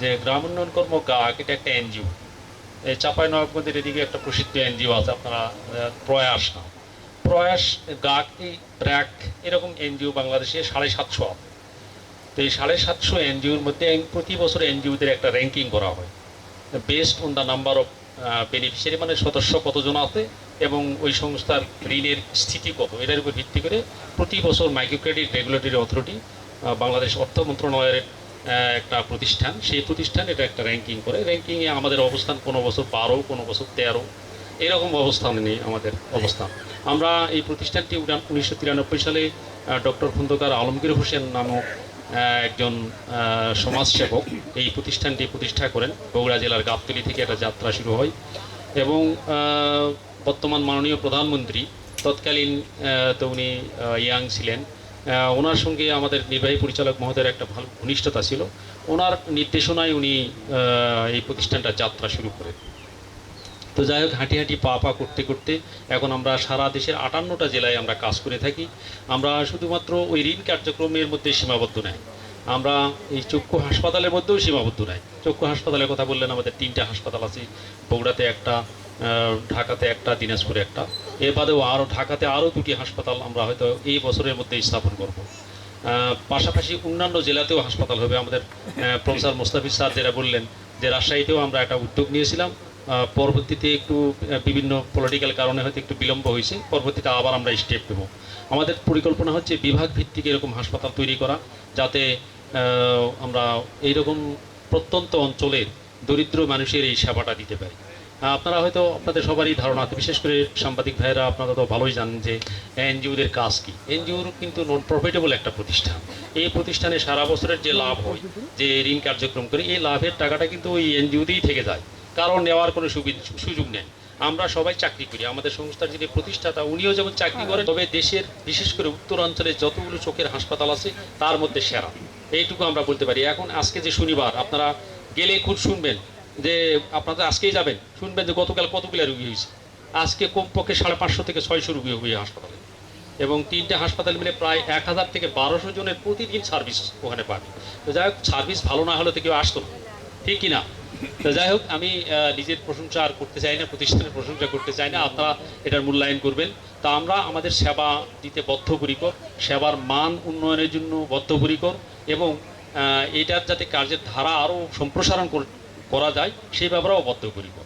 যে গ্রাম উন্নয়ন কর্ম গাক এটা একটা এনজিও। এই চাঁপাইনবাবগঞ্জের এদিকে একটা প্রসিদ্ধ এনজিও আছে, আপনারা প্রয়াস নাম, প্রয়াস, গাক, এই ব্র্যাক, এরকম এনজিও বাংলাদেশে 750 আছে। তো এই 750 এনজিওর মধ্যে প্রতি বছর এনজিওদের একটা র্যাঙ্কিং করা হয় based on the number of beneficiary, মানে সদস্য কতজন আছে এবং ওই সংস্থার ঋণের স্থিতি কত, এটার উপর ভিত্তি করে প্রতি বছর micro credit regulatory authority, Bangladesh অর্থ মন্ত্রণালয়ের একটা প্রতিষ্ঠান, সেই প্রতিষ্ঠান এটা একটা র্যাঙ্কিং করে। র্যাঙ্কিংয়ে আমাদের অবস্থান কোনো বছর 12, কোনো বছর 13, এরকম অবস্থানে নেই আমাদের অবস্থান। আমরা এই প্রতিষ্ঠানটি 1993 সালে ডক্টর খন্দকার আলমগীর হোসেন নামক একজন সমাজসেবক এই প্রতিষ্ঠানটি প্রতিষ্ঠা করেন। বগুড়া জেলার গাবতলী থেকে একটা যাত্রা শুরু হয় এবং বর্তমান মাননীয় প্রধানমন্ত্রী তৎকালীন, তো উনি ইয়াং ছিলেন, ওনার সঙ্গে আমাদের নির্বাহী পরিচালক মহোদয়ের একটা ভালো ঘনিষ্ঠতা ছিল। ওনার নির্দেশনায় উনি এই প্রতিষ্ঠানটা যাত্রা শুরু করেন। তো যাই হোক, হাঁটি হাঁটি পা পা করতে করতে এখন আমরা সারা দেশের 58টা জেলায় আমরা কাজ করে থাকি। আমরা শুধুমাত্র ওই ঋণ কার্যক্রমের মধ্যে সীমাবদ্ধ নয়, আমরা এই চক্ষু হাসপাতালের মধ্যেও সীমাবদ্ধ নয়। চক্ষু হাসপাতালের কথা বললেন, আমাদের 3টা হাসপাতাল আছে, বগুড়াতে একটা, ঢাকাতে একটা, দিনাজপুরে একটা। এর বাদেও আরও ঢাকাতে আরও 2টি হাসপাতাল আমরা হয়তো এই বছরের মধ্যে স্থাপন করব। পাশাপাশি অন্যান্য জেলাতেও হাসপাতাল হবে আমাদের। প্রফেসর মোস্তাফিজ স্যার যেটা বললেন যে রাজশাহীতেও আমরা একটা উদ্যোগ নিয়েছিলাম, পরবর্তীতে একটু বিভিন্ন পলিটিক্যাল কারণে হয়তো একটু বিলম্ব হয়েছে, পরবর্তীতে আবার আমরা স্টেপ নেব। আমাদের পরিকল্পনা হচ্ছে বিভাগ ভিত্তিক এরকম হাসপাতাল তৈরি করা, যাতে আমরা এইরকম প্রত্যন্ত অঞ্চলের দরিদ্র মানুষের এই সেবাটা দিতে পারি। আপনারা হয়তো, আপনাদের সবারই ধারণা আছে, বিশেষ করে সাংবাদিক ভাইয়েরা আপনারা তো ভালোই জানেন যে এনজিওদের কাজ কী। এনজিওর কিন্তু নন প্রফিটেবল একটা প্রতিষ্ঠান। এই প্রতিষ্ঠানে সারা বছরের যে লাভ হয়, যে ঋণ কার্যক্রম করে, এই লাভের টাকাটা কিন্তু ওই এনজিওতেই থেকে যায়, কারণ নেওয়ার কোনো সুযোগ নেই। আমরা সবাই চাকরি করি, আমাদের সংস্থার যিনি প্রতিষ্ঠাতা উনিও যেমন চাকরি করেন, তবে দেশের বিশেষ করে উত্তরাঞ্চলে যতগুলো চোখের হাসপাতাল আছে তার মধ্যে সেরা, এইটুকু আমরা বলতে পারি। এখন আজকে যে শনিবার, আপনারা গেলে খুব শুনবেন যে, আপনারা আজকেই যাবেন, শুনবেন যে গতকাল কতগুলো রুগী হয়েছে। আজকে কমপক্ষে 550 থেকে 600 রুগী হবে হাসপাতালে, এবং 3টে হাসপাতাল মিলে প্রায় 1000 থেকে 1200 জনের প্রতিদিন সার্ভিস ওখানে পাবে। তো যাই হোক, সার্ভিস ভালো না হলে তো কেউ আসতো না, ঠিক কিনা? তো যাই হোক, আমি নিজের প্রশংসা আর করতে চাই না, প্রতিষ্ঠানের প্রশংসা করতে চাই না, আপনারা এটার মূল্যায়ন করবেন। তা আমরা আমাদের সেবা দিতে বদ্ধপরিকর, সেবার মান উন্নয়নের জন্য বদ্ধপরিকর, এবং এটার যাতে কার্যের ধারা আরও সম্প্রসারণ করা যায় সেই ব্যাপারেও বদ্ধপরিকর।